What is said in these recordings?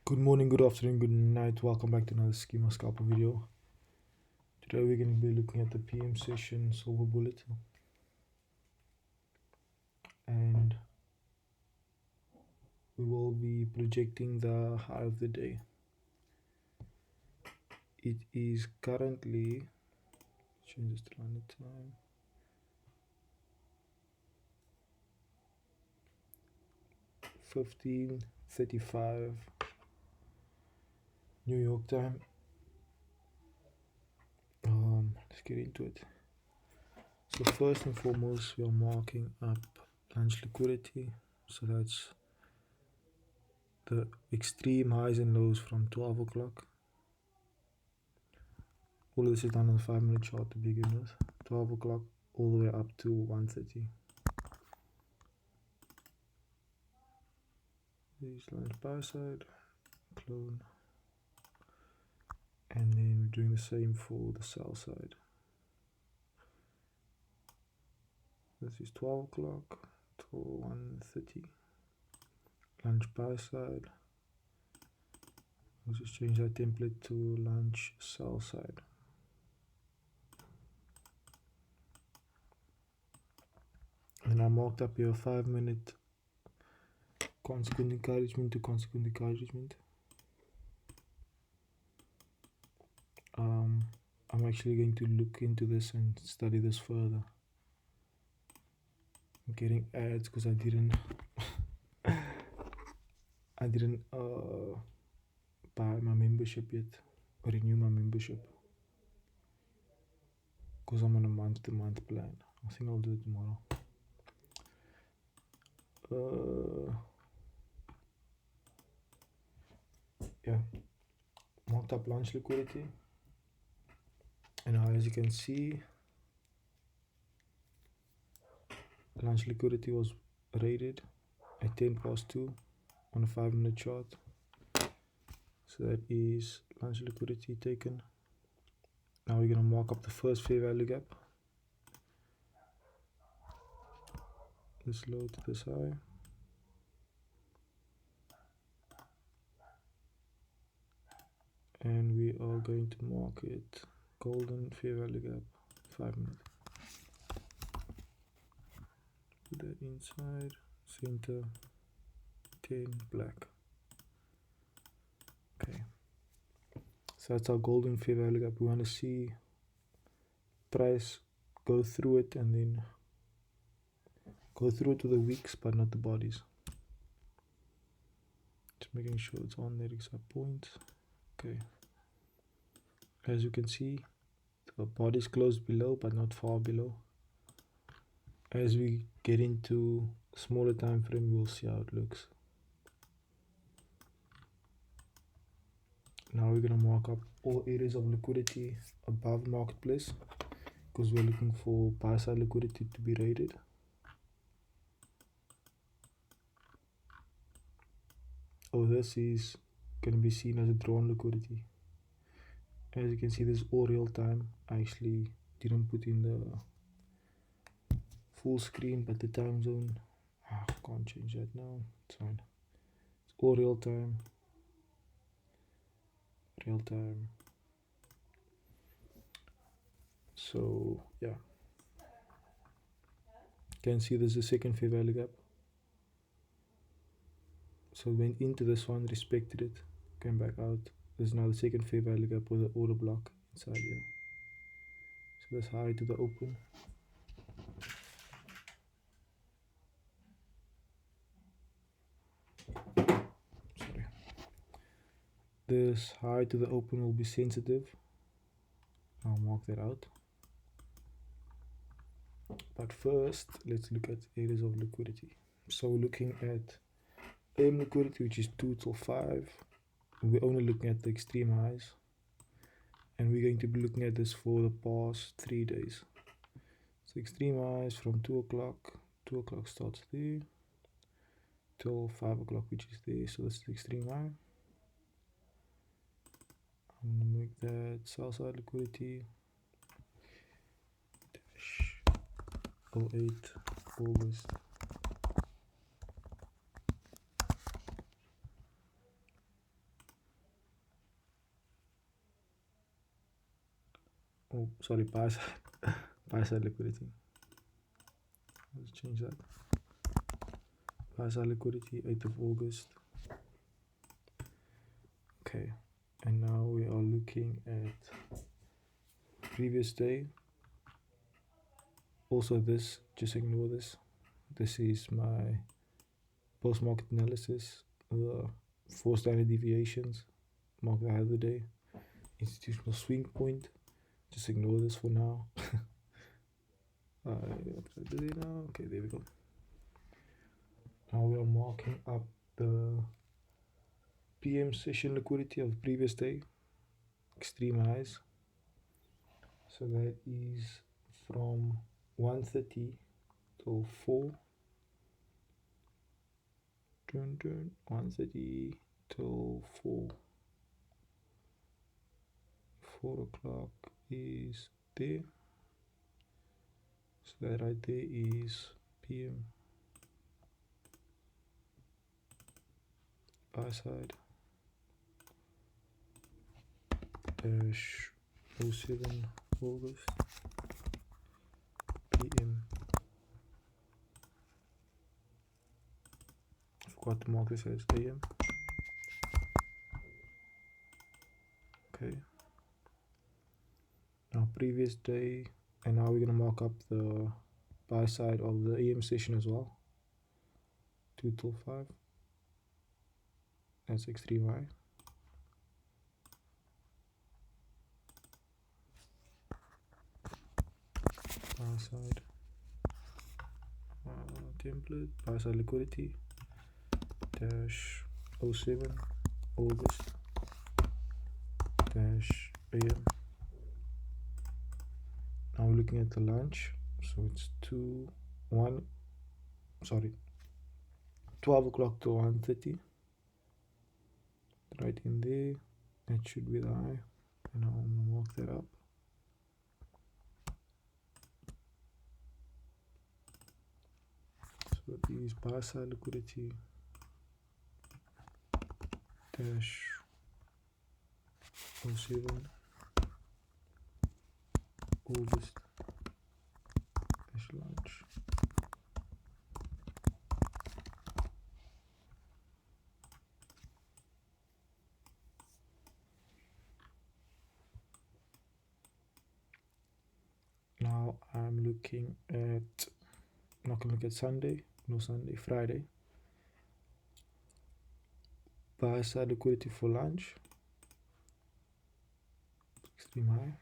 Good morning, good afternoon, good night. Welcome back to another schema scalper video. Today we're going to be looking at the PM session Silver Bullet, and we will be projecting the high of the day. It is currently, change this to London time, 15:35 New York time. Let's get into it. So first and foremost, we are marking up lunch liquidity. So that's the extreme highs and lows from 12 o'clock. All of this is done on the 5-minute chart to begin with. 12 o'clock all the way up to 1:30. These lines Buyside, clone, and then we're doing the same for the sell side. This is 12 o'clock till 1:30. Lunch Buyside. I'll just change that template to lunch sell side. And I marked up here 5-minute consequent encouragement to consequent encouragement. I'm actually going to look into this and study this further. I'm getting ads because I didn't buy my membership yet, or renew my membership, because I'm on a month-to-month plan. I think I'll do it tomorrow. Yeah, marked up lunch liquidity, and as you can see, lunch liquidity was rated at 2 on a 5-minute chart. So that is lunch liquidity taken. Now we're going to mark up the first fair value gap. This low to this high. And we are going to mark it golden fair value gap 5-minute. Put that inside, center, 10, black. Okay. So that's our golden fair value gap. We want to see price go through it and then go through it to the wicks but not the bodies. Just making sure it's on that exact point. Okay. As you can see, the body's closed below but not far below. As we get into smaller time frame, we'll see how it looks. Now we're going to mark up all areas of liquidity above marketplace, because we're looking for buy side liquidity to be rated. This is going to be seen as a drawn liquidity. As you can see, this is all real time. I actually didn't put in the full screen, but the time zone, I can't change that now. It's fine. It's all real time. So yeah, you can see there's a second fair value gap. So we went into this one, respected it, came back out. There's now the second fair value gap with the order block inside here. So that's high to the open. Sorry. This high to the open will be sensitive. I'll mark that out. But first, let's look at areas of liquidity. So we're looking at AM liquidity, which is 2 till 5. We're only looking at the extreme highs, and we're going to be looking at this for the past 3 days. So extreme highs from 2 o'clock. 2 o'clock starts there till 5 o'clock, which is there. So that's the extreme high. I'm gonna make that sell side liquidity 08 August. Oh, sorry, Buyside. Buyside liquidity. Let's change that. Buyside liquidity, 8th of August. Okay, and now we are looking at previous day. Also this, just ignore this. This is my post-market analysis, the 4 standard deviations, market high of the day, institutional swing point. Just ignore this for now. Okay, there we go. Now we are marking up the PM session liquidity of the previous day, extreme highs. So that is from 1:30 till 4. 1:30 till 4. 4 o'clock is there. So that right there is PM. Buyside dash 07 August PM. Forgot to mark this as AM. Okay. Now previous day, and now we're gonna mark up the buy side of the AM session as well. 2 till 5. That's extreme high. Buy side template, buy side liquidity dash 07 August dash AM. Now we're looking at the lunch, so it's 12 o'clock to 1:30. Right in there, that should be the high, and now I'm gonna mark that up. So these buy side liquidity dash 07 August dash lunch. Now I'm looking at, not gonna look at Sunday, no Sunday, Friday. Buy side liquidity for lunch, extreme high.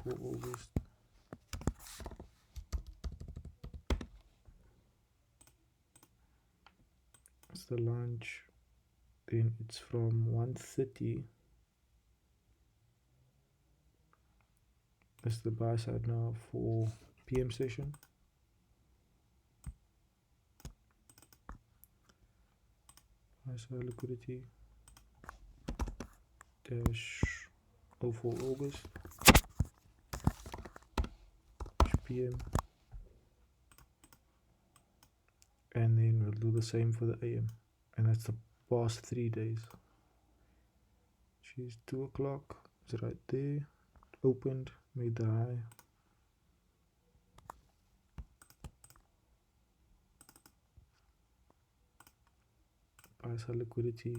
For August. It's the lunch, then it's from 1:30. That's the buy side now for PM session. Buy side liquidity dash 04 August PM, and then we'll do the same for the AM, and that's the past 3 days. She's 2 o'clock, it's right there, opened, made the high, buy side liquidity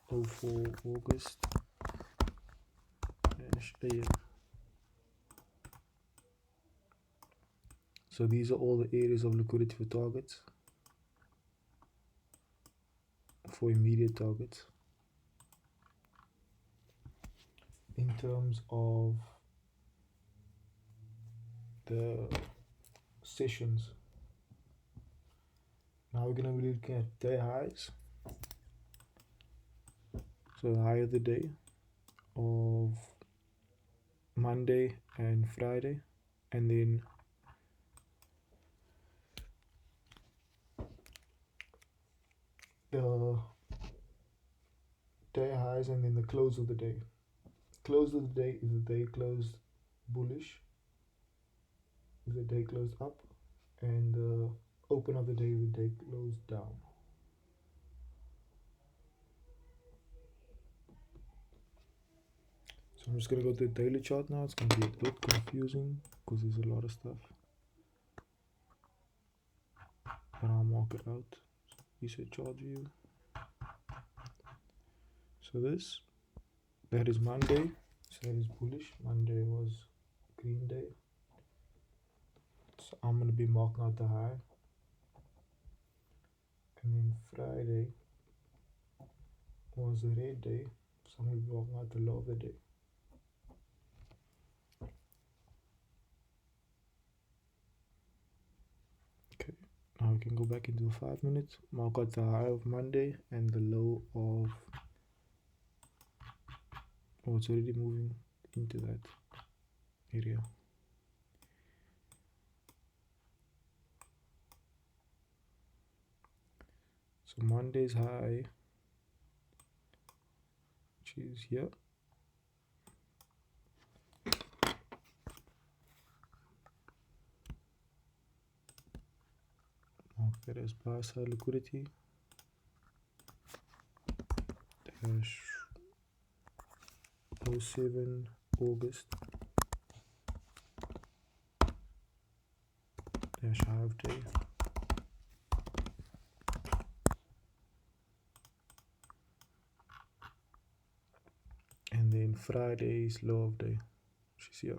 04 August dash AM. So these are all the areas of liquidity for targets, for immediate targets. In terms of the sessions, now we're going to be looking at day highs. So the high of the day of Monday and Friday, and then the day highs highs, and then the close of the day. Close of the day is the day closed bullish, is the day closed up, and the open of the day is the day closed down. So I'm just gonna go to the daily chart now. It's gonna be a bit confusing because there's a lot of stuff, but I'll mark it out. Reset chart view. So that is Monday. So that is bullish. Monday was green day. So I'm gonna be marking out the high. And then Friday was a red day. So I'm gonna be marking out the low of the day. Okay, now we can go back into the 5 minutes, mark out the high of Monday and the low of, oh, it's already moving into that area. So Monday's high, which is here, mark that as Buyside liquidity dash 07 August dash half day. And then Friday's low of day, which is here.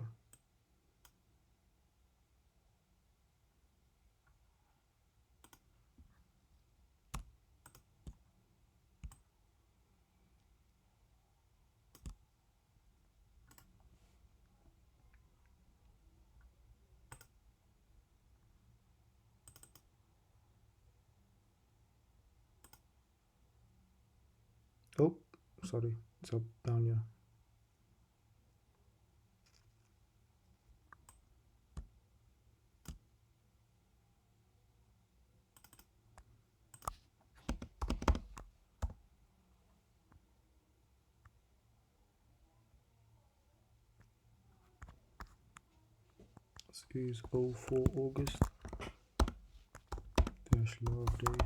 Oh, sorry, it's up down here. This is 04 August dash low of day.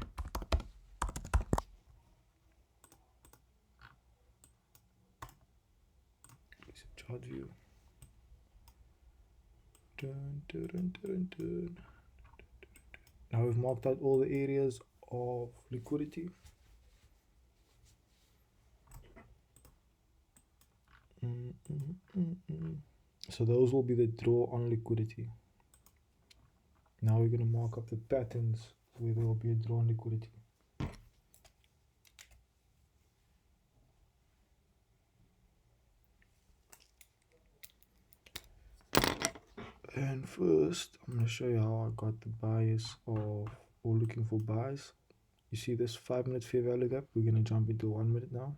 It's a chart view. Dun, dun, dun, dun, dun. Now we've marked out all the areas of liquidity. So those will be the draw on liquidity. Now we're going to mark up the patterns where there will be a draw on liquidity. And first, I'm going to show you how I got the bias of, or looking for buys. You see this 5 minute fair value gap? We're going to jump into 1 minute now.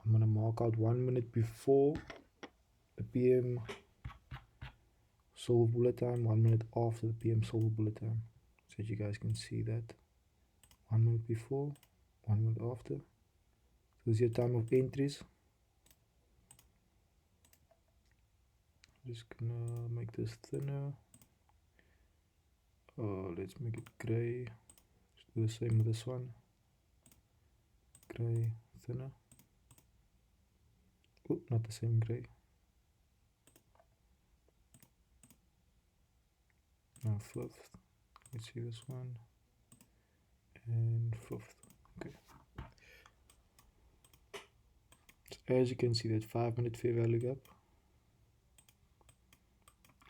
I'm going to mark out 1 minute before the PM silver bullet time, 1 minute after the PM silver bullet time, so that you guys can see that. 1 minute before, 1 minute after. So this is your time of entries. Just gonna make this thinner. Let's make it gray. Just do the same with this one. Gray, thinner. Oh, not the same gray. Now fifth. Let's see this one. And fifth. Okay. So as you can see, that 5 minute fair value gap.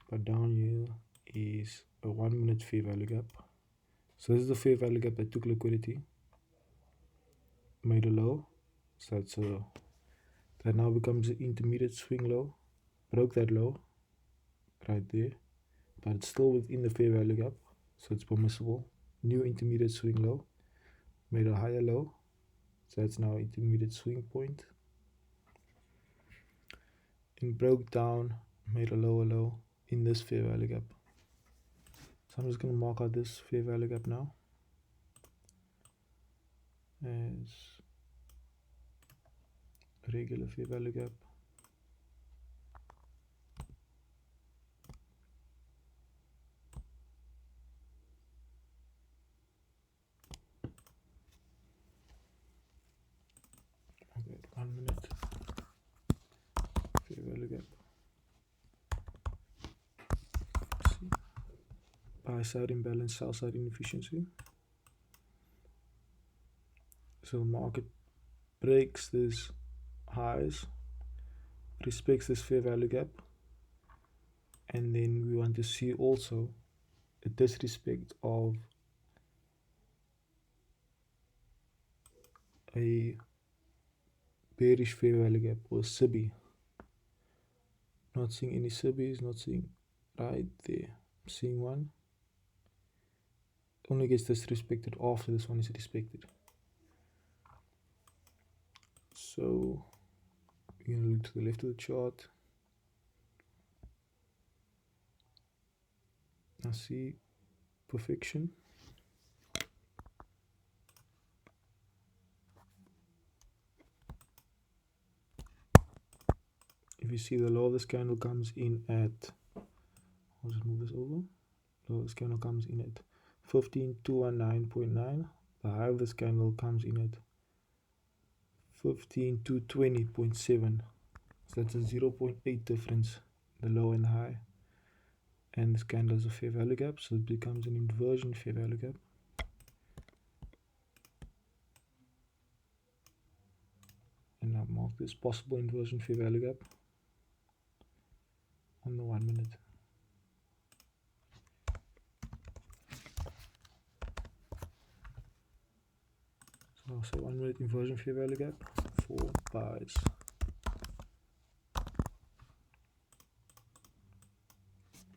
But down here is a 1 minute fair value gap. So this is the fair value gap that took liquidity, made a low. So that's that now becomes an intermediate swing low. Broke that low right there, but it's still within the fair value gap, so it's permissible. New intermediate swing low, made a higher low, so that's now intermediate swing point. And broke down, made a lower low in this fair value gap. So I'm just going to mark out this fair value gap now as regular fair value gap. Okay, 1 minute. Fair value gap. See. Buy side imbalance, sell side inefficiency. So market breaks this highs, respects this fair value gap, and then we want to see also a disrespect of a bearish fair value gap or SIBI. Not seeing any SIBIs, not seeing right there. I'm seeing one. Only gets disrespected after this one is respected. So we're gonna look to the left of the chart. I see perfection. If you see the low of this candle comes in at, I'll just move this over. Low of this candle comes in at 15219.9. The high of this candle comes in at 15220.7. So that's a 0.8 difference, the low and high. And this candle is a fair value gap, so it becomes an inversion fair value gap. And I'll mark this possible inversion fair value gap on the 1 minute. So I'll say 1 minute inversion fair value gap for buys.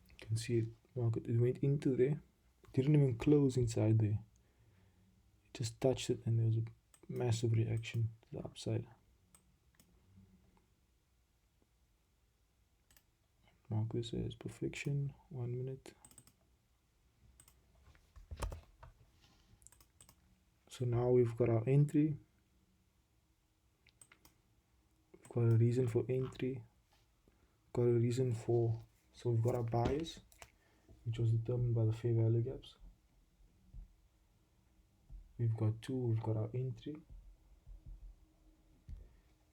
You can see it, market, it went into there, it didn't even close inside there. It just touched it and there was a massive reaction to the upside. Mark this as perfection, 1 minute. So now we've got our entry. We've got a reason for entry. Got a reason for, so we've got our bias, which was determined by the fair value gaps. We've got two, we've got our entry.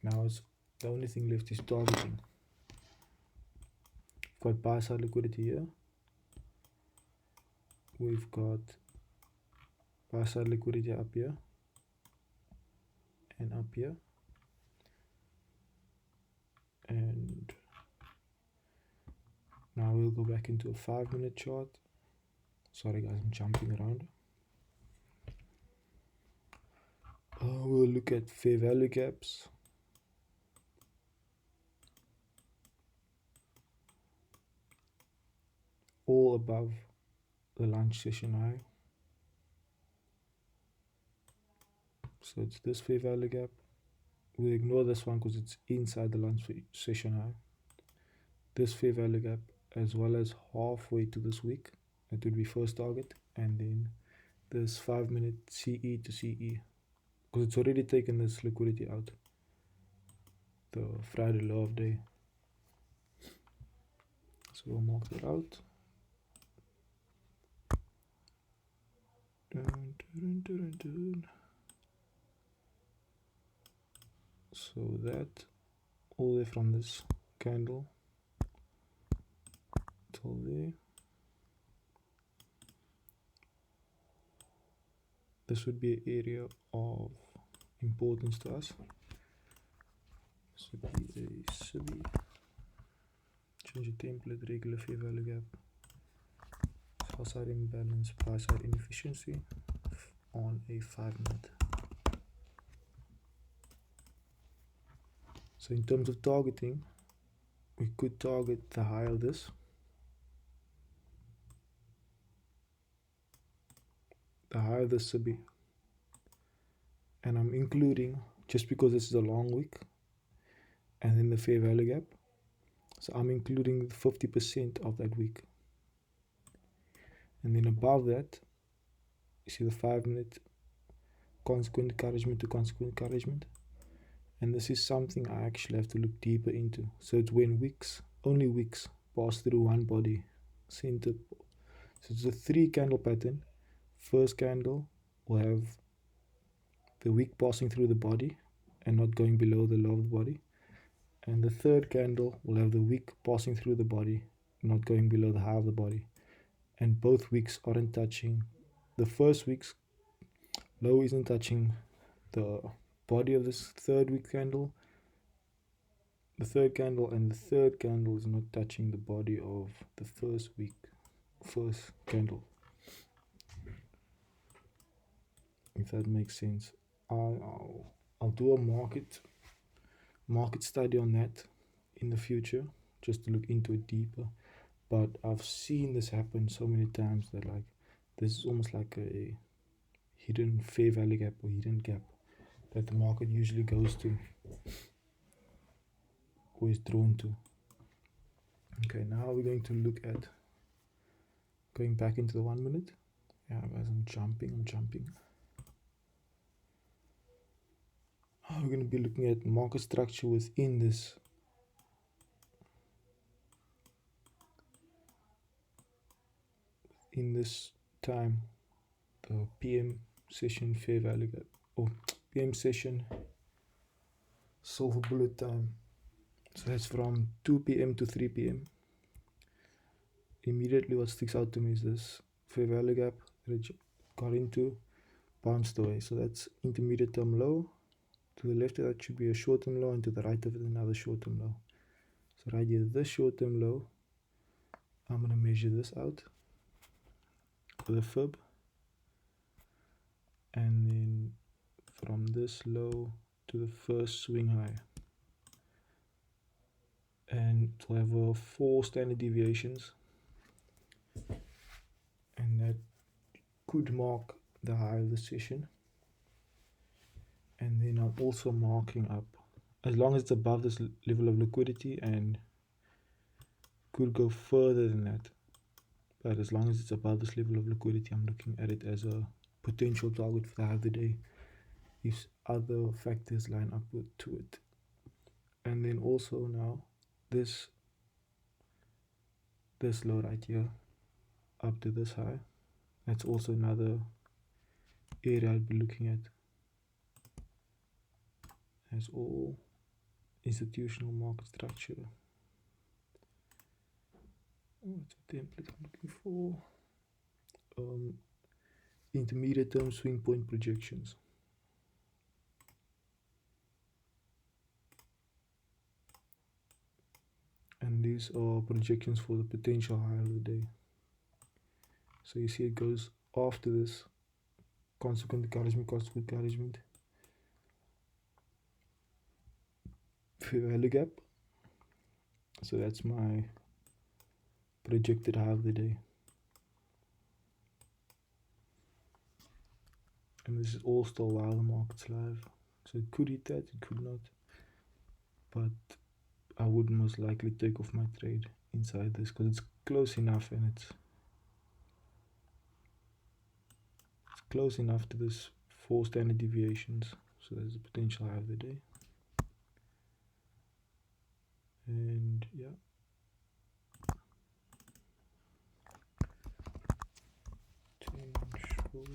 Now it's the only thing left is targeting. We've got buy side liquidity here. We've got buy side liquidity up here and up here. And now we'll go back into a 5 minute chart. Sorry guys, I'm jumping around. We'll look at fair value gaps. All above the lunch session high. So it's this fair value gap. We'll ignore this one because it's inside the lunch session high. This fair value gap as well as halfway to this week. That would be first target. And then this 5 minute CE to CE. Because it's already taken this liquidity out. The Friday low of day. So we'll mark that out. So that all the way from this candle till there. This would be an area of importance to us. This would be a SIBI. Change the template, regular fair value gap. Sell side imbalance, buy side inefficiency on a 5 minute. So in terms of targeting, we could target the high of this, the high of the SIBI, and I'm including, just because this is a long week, and then the fair value gap, so I'm including 50% of that week. And then above that, you see the 5 minute consequent encouragement to consequent encouragement, and this is something I actually have to look deeper into. So it's when wicks, only wicks, pass through one body center. So it's a 3-candle pattern. First candle will have the wick passing through the body and not going below the low of the body, and the third candle will have the wick passing through the body, not going below the high of the body, and both wicks aren't touching. The first wick's low isn't touching the body of this third wick candle, the third candle, and the third candle is not touching the body of the first candle, if that makes sense. I'll do a market study on that in the future, just to look into it deeper. But I've seen this happen so many times that like this is almost like a hidden fair value gap or hidden gap that the market usually goes to or is drawn to. Okay, now we're going to look at going back into the 1 minute. Yeah, guys, I'm jumping. We're going to be looking at market structure within this time, the PM session fair value gap, or PM session silver bullet time. So that's from 2 p.m. to 3 p.m. Immediately what sticks out to me is this fair value gap that I got into, bounced away. So that's intermediate term low. To the left of that should be a short term low, and to the right of it another short term low. So right here, this short term low, I'm going to measure this out with a fib, and then from this low to the first swing high, and it will have 4 standard deviations, and that could mark the high of the session. And then I'm also marking up, as long as it's above this level of liquidity, and could go further than that, but as long as it's above this level of liquidity, I'm looking at it as a potential target for the high of the day if other factors line up to it. And then also now this low right here up to this high, that's also another area I'll be looking at. As all institutional market structure. What's the template I'm looking for? Intermediate term swing point projections. And these are projections for the potential high of the day. So you see it goes after this consequent encouragement, fair value gap. So that's my projected high of the day. And this is all still while the market's live. So it could hit that, it could not. But I would most likely take off my trade inside this because it's close enough, and it's close enough to this 4 standard deviations. So there's a potential high of the day. And yeah. Potential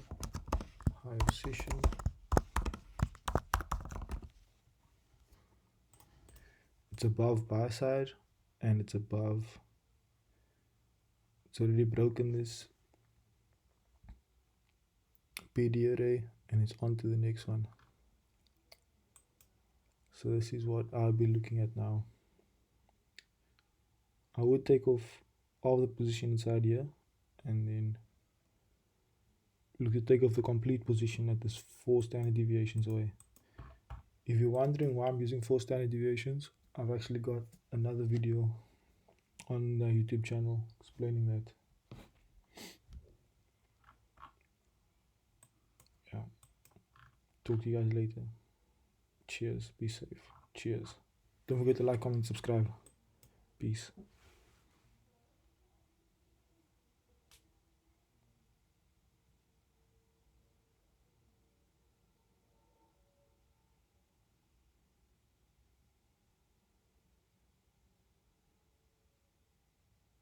high of session. It's above Buyside, and it's already broken this PD array, and it's on to the next one. So this is what I'll be looking at now. I would take off all the position inside here, and then look to take off the complete position at this 4 standard deviations away. If you're wondering why I'm using 4 standard deviations, I've actually got another video on the YouTube channel explaining that. Yeah. Talk to you guys later. Cheers. Be safe. Cheers. Don't forget to like, comment, subscribe. Peace.